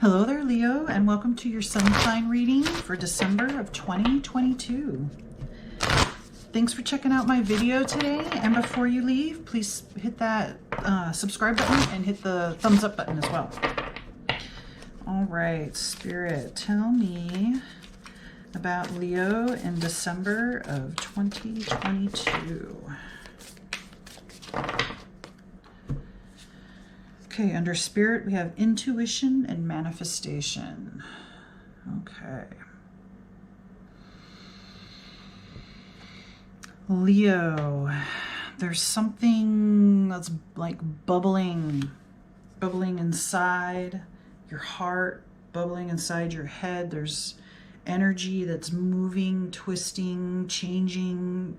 Hello there, Leo, and welcome to your sun sign reading for December of 2022. Thanks for checking out my video today, and before you leave, please hit that subscribe button and hit the thumbs up button as well. All right, Spirit, tell me about Leo in December of 2022. Okay, under Spirit, we have intuition and manifestation. Okay. Leo, there's something that's like bubbling inside your heart, bubbling inside your head. There's energy that's moving, twisting, changing.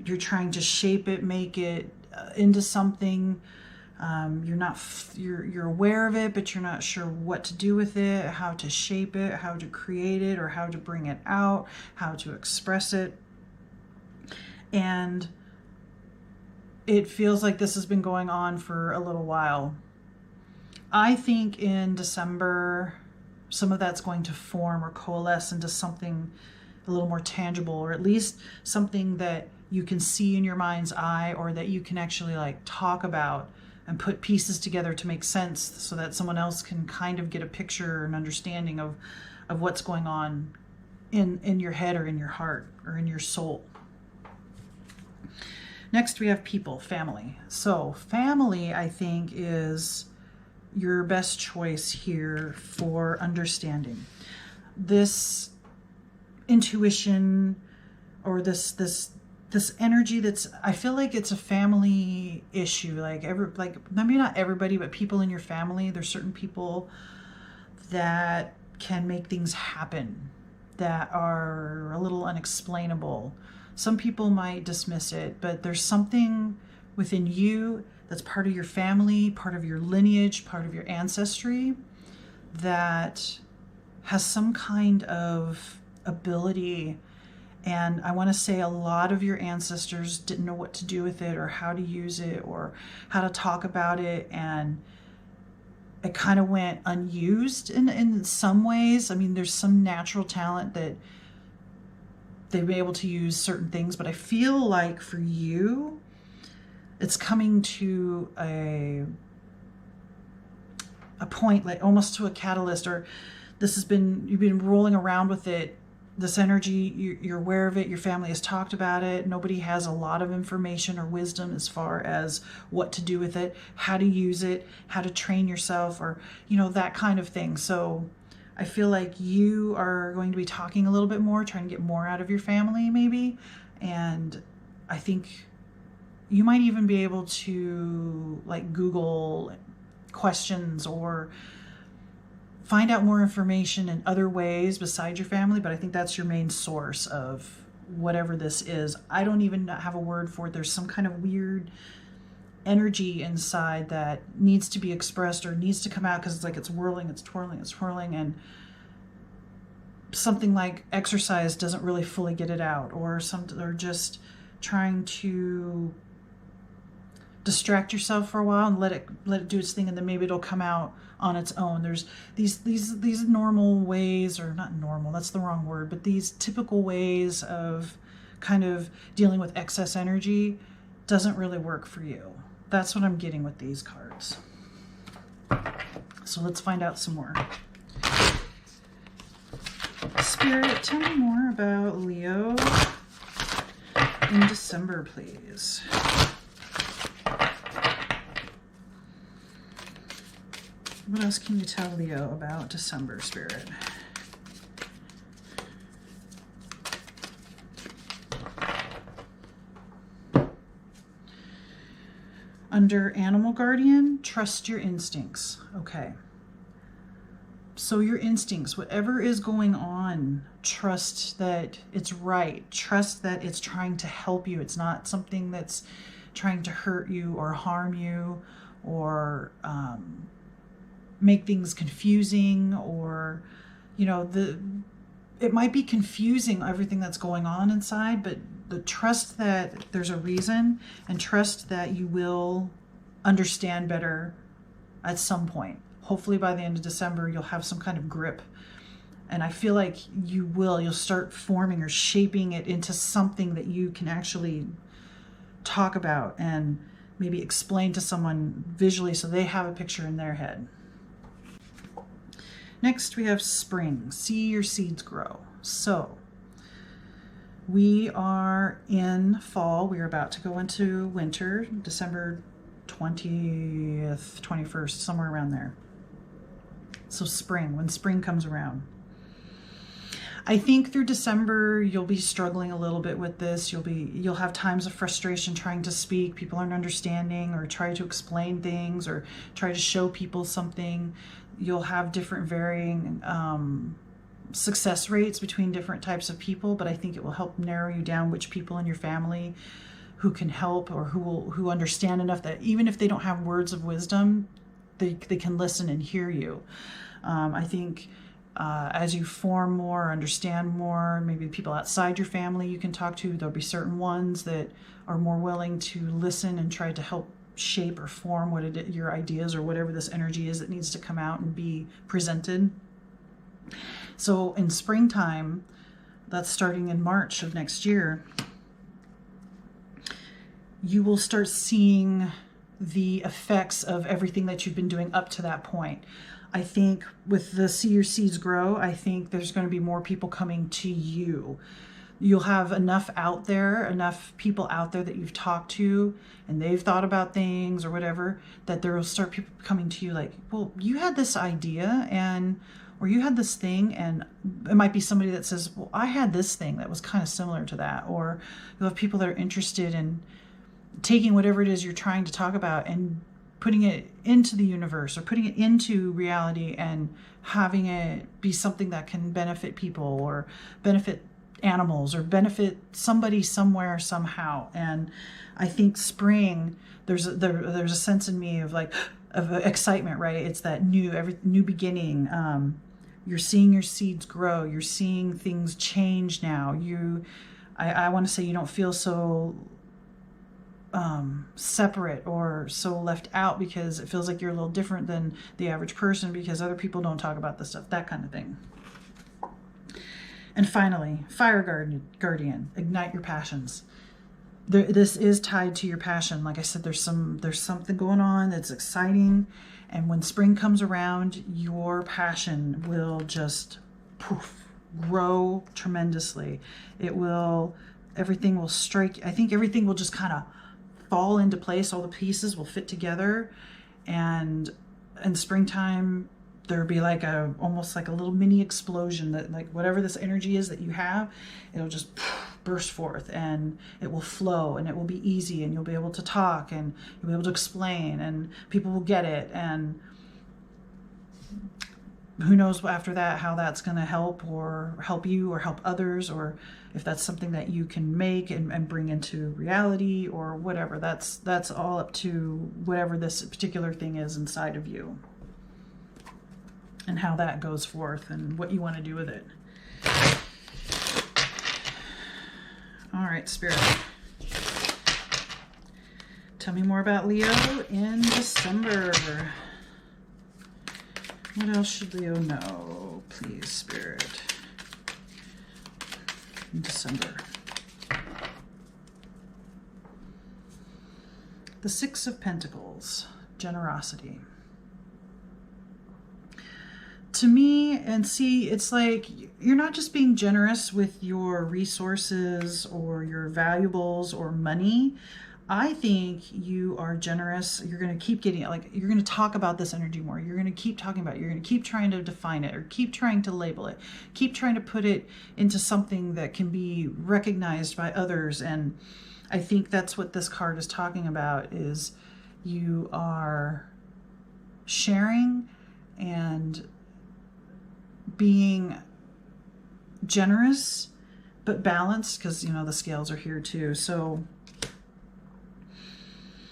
You're trying to shape it, make it into something. You're aware of it, but you're not sure what to do with it, how to shape it, how to create it, or how to bring it out, how to express it. And it feels like this has been going on for a little while. I think in December, some of that's going to form or coalesce into something a little more tangible, or at least something that you can see in your mind's eye, or that you can actually like talk about and put pieces together to make sense so that someone else can kind of get a picture and understanding of what's going on in your head or in your heart or in your soul. Next, we have people, family. So family, I think, is your best choice here for understanding. This intuition or this energy that's, I feel like it's a family issue. Like maybe not everybody, but people in your family. There's certain people that can make things happen that are a little unexplainable. Some people might dismiss it, but there's something within you that's part of your family, part of your lineage, part of your ancestry that has some kind of ability. And I want to say a lot of your ancestors didn't know what to do with it or how to use it or how to talk about it. And it kind of went unused in some ways. I mean, there's some natural talent that they've been able to use certain things, but I feel like for you, it's coming to a point, like almost to a catalyst, or you've been rolling around with it. This energy, you're aware of it, your family has talked about it, nobody has a lot of information or wisdom as far as what to do with it, how to use it, how to train yourself, or, that kind of thing. So I feel like you are going to be talking a little bit more, trying to get more out of your family maybe. And I think you might even be able to like Google questions or find out more information in other ways besides your family, but I think that's your main source of whatever this is. I don't even have a word for it. There's some kind of weird energy inside that needs to be expressed or needs to come out because it's like it's whirling, it's twirling, it's twirling, and something like exercise doesn't really fully get it out, or just trying to distract yourself for a while and let it do its thing, and then maybe it'll come out on its own. There's these normal ways, or not normal, that's the wrong word, but these typical ways of kind of dealing with excess energy doesn't really work for you. That's what I'm getting with these cards. So let's find out some more. Spirit, tell me more about Leo in December, please. What else can you tell Leo about December, Spirit? Under Animal Guardian, trust your instincts. Okay. So your instincts, whatever is going on, trust that it's right. Trust that it's trying to help you. It's not something that's trying to hurt you or harm you or make things confusing, or it might be confusing, everything that's going on inside, but the trust that there's a reason, and trust that you will understand better at some point. hopefully by the end of December, you'll have some kind of grip. And I feel like you'll start forming or shaping it into something that you can actually talk about and maybe explain to someone visually so they have a picture in their head. Next, we have spring. See your seeds grow. So we are in fall. We are about to go into winter, December 20th, 21st, somewhere around there. So spring, when spring comes around. I think through December, you'll be struggling a little bit with this. You'll have times of frustration trying to speak. People aren't understanding, or try to explain things, or try to show people something. You'll have different varying success rates between different types of people, but I think it will help narrow you down which people in your family who can help, or who understand enough that even if they don't have words of wisdom, they can listen and hear you. I think as you form more, understand more, maybe people outside your family you can talk to, there'll be certain ones that are more willing to listen and try to help shape or form your ideas, or whatever this energy is that needs to come out and be presented. So in springtime, that's starting in March of next year, you will start seeing the effects of everything that you've been doing up to that point. I think with the See Your Seeds Grow, I think there's going to be more people coming to you. You'll have enough people out there that you've talked to and they've thought about things or whatever, that there will start people coming to you like, well, you had this idea or you had this thing, and it might be somebody that says, well, I had this thing that was kind of similar to that. Or you'll have people that are interested in taking whatever it is you're trying to talk about and putting it into the universe, or putting it into reality, and having it be something that can benefit people, or benefit animals, or benefit somebody somewhere somehow. And I think spring, there's a sense in me of excitement, right? It's that new beginning. You're seeing your seeds grow. You're seeing things change now. I want to say you don't feel so separate or so left out, because it feels like you're a little different than the average person because other people don't talk about this stuff, that kind of thing. And finally, fire guardian, ignite your passions. This is tied to your passion. Like I said, there's something going on that's exciting, and when spring comes around, your passion will just grow tremendously. Everything will strike. I think everything will just kind of fall into place. All the pieces will fit together, and in springtime there'll be almost like a little mini explosion, that like whatever this energy is that you have, it'll just burst forth, and it will flow, and it will be easy, and you'll be able to talk, and you'll be able to explain, and people will get it. And who knows after that how that's going to help you or help others, or if that's something that you can make and bring into reality or whatever. That's all up to whatever this particular thing is inside of you, and how that goes forth and what you want to do with it. All right, Spirit. Tell me more about Leo in December. What else should Leo know, please, Spirit, in December? The Six of Pentacles, generosity. To me, and see, it's like you're not just being generous with your resources or your valuables or money. I think you are generous. You're going to keep getting it. Like, you're going to talk about this energy more. You're going to keep talking about it. You're going to keep trying to define it, or keep trying to label it. Keep trying to put it into something that can be recognized by others. And I think that's what this card is talking about, is you are sharing and being generous, but balanced, because, the scales are here too. So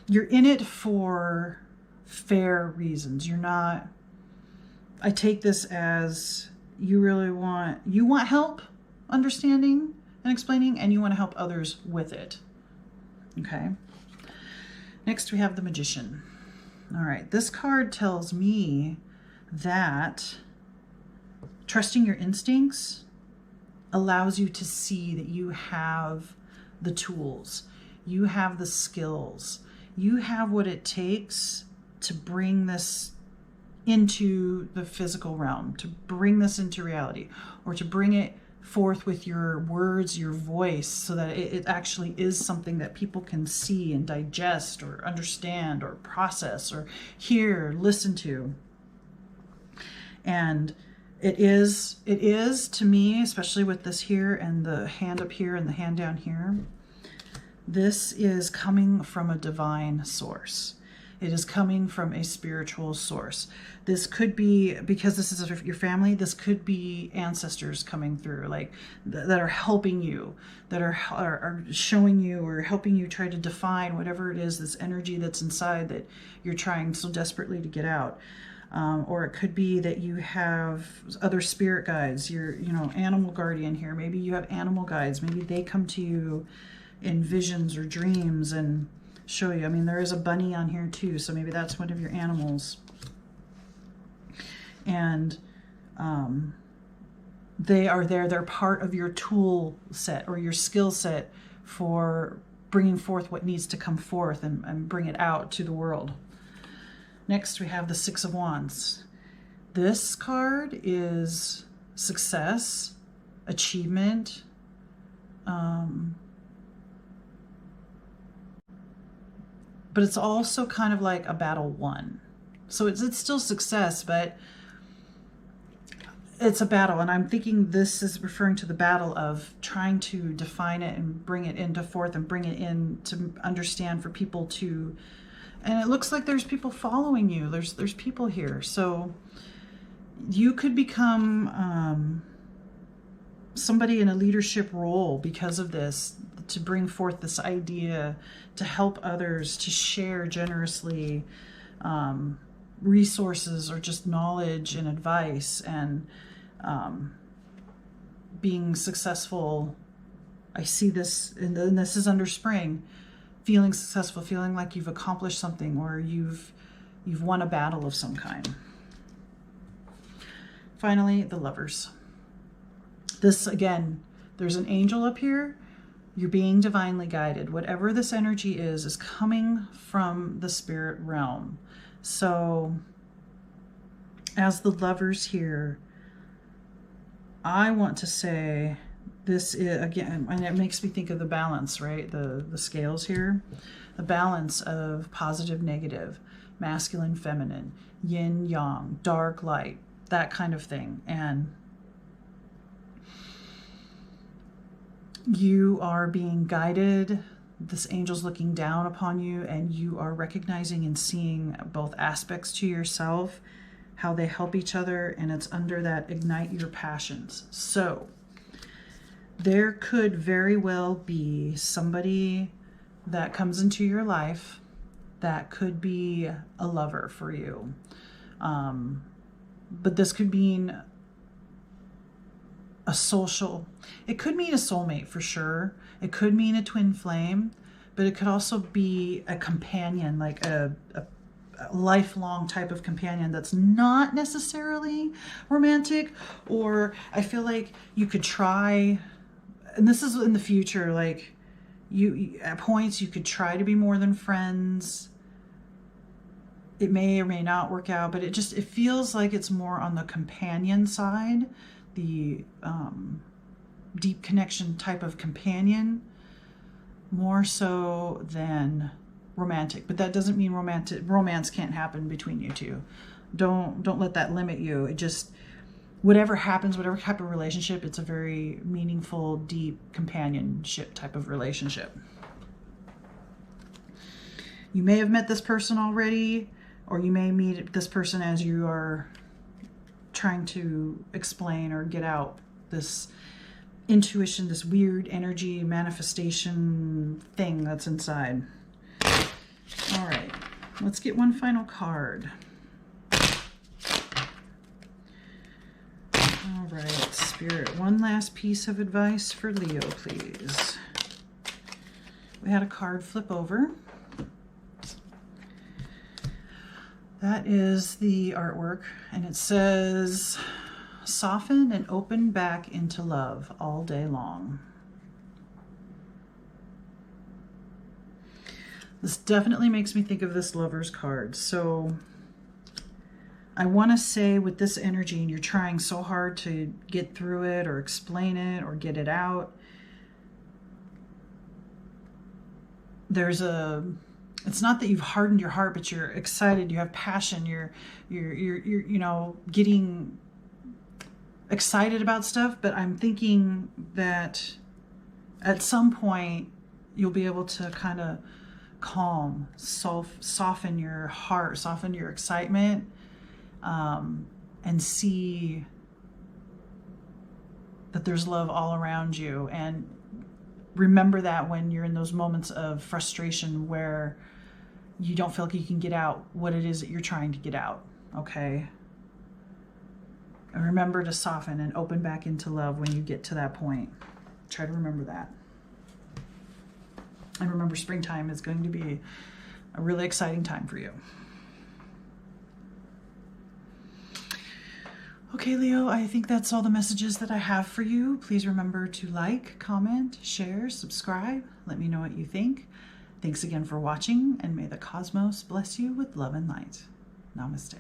you're in it for fair reasons. You're not, I take this as you want help understanding and explaining, and you want to help others with it. Okay. Next we have the Magician. All right. This card tells me that trusting your instincts allows you to see that you have the tools, you have the skills, you have what it takes to bring this into the physical realm, to bring this into reality, or to bring it forth with your words, your voice, so that it actually is something that people can see and digest or understand or process or hear, listen to. And it is to me, especially with this here and the hand up here and the hand down here, this is coming from a divine source. It is coming from a spiritual source. This could be, because this is your family, this could be ancestors coming through, like that are helping you, that are showing you or helping you try to define whatever it is, this energy that's inside that you're trying so desperately to get out. Or it could be that you have other spirit guides, your animal guardian here. Maybe you have animal guides. Maybe they come to you in visions or dreams and show you. I mean, there is a bunny on here too, so maybe that's one of your animals. And they are there. They're part of your tool set or your skill set for bringing forth what needs to come forth and bring it out to the world. Next, we have the Six of Wands. This card is success, achievement, but it's also kind of like a battle won. So it's still success, but it's a battle. And I'm thinking this is referring to the battle of trying to define it and bring it into forth and bring it in to understand for people to, and it looks like there's people following you. There's people here. So you could become somebody in a leadership role because of this, to bring forth this idea, to help others, to share generously resources or just knowledge and advice, and being successful. I see this, and this is under spring, feeling successful, feeling like you've accomplished something, or you've won a battle of some kind. Finally, the Lovers. This, again, there's an angel up here. You're being divinely guided. Whatever this energy is coming from the spirit realm. So as the Lovers here, I want to say this is, again, and it makes me think of the balance, right? The scales here. The balance of positive, negative, masculine, feminine, yin, yang, dark, light, that kind of thing. And you are being guided. This angel's looking down upon you, and you are recognizing and seeing both aspects to yourself, how they help each other, and it's under that ignite your passions. So there could very well be somebody that comes into your life that could be a lover for you. But this could mean a social, it could mean a soulmate for sure. It could mean a twin flame, but it could also be a companion, like a lifelong type of companion that's not necessarily romantic. Or I feel like you could try, and this is in the future, like you at points you could try to be more than friends. It may or may not work out, but it feels like it's more on the companion side, the deep connection type of companion, more so than romantic. But that doesn't mean romance can't happen between you two. Don't let that limit you. It just, whatever happens, whatever type of relationship, it's a very meaningful, deep companionship type of relationship. You may have met this person already, or you may meet this person as you are trying to explain or get out this intuition, this weird energy manifestation thing that's inside. All right, let's get one final card. All right, Spirit, one last piece of advice for Leo, please. We had a card flip over. That is the artwork, and it says, soften and open back into love all day long. This definitely makes me think of this Lover's card. So I want to say with this energy, and you're trying so hard to get through it or explain it or get it out, it's not that you've hardened your heart, but you're excited, you have passion, you're you know, getting excited about stuff. But I'm thinking that at some point you'll be able to kind of calm, soften your heart, soften your excitement, and see that there's love all around you. And remember that when you're in those moments of frustration where you don't feel like you can get out what it is that you're trying to get out, okay? And remember to soften and open back into love when you get to that point. Try to remember that. And remember, springtime is going to be a really exciting time for you. Okay, Leo, I think that's all the messages that I have for you. Please remember to like, comment, share, subscribe. Let me know what you think. Thanks again for watching, and may the cosmos bless you with love and light. Namaste.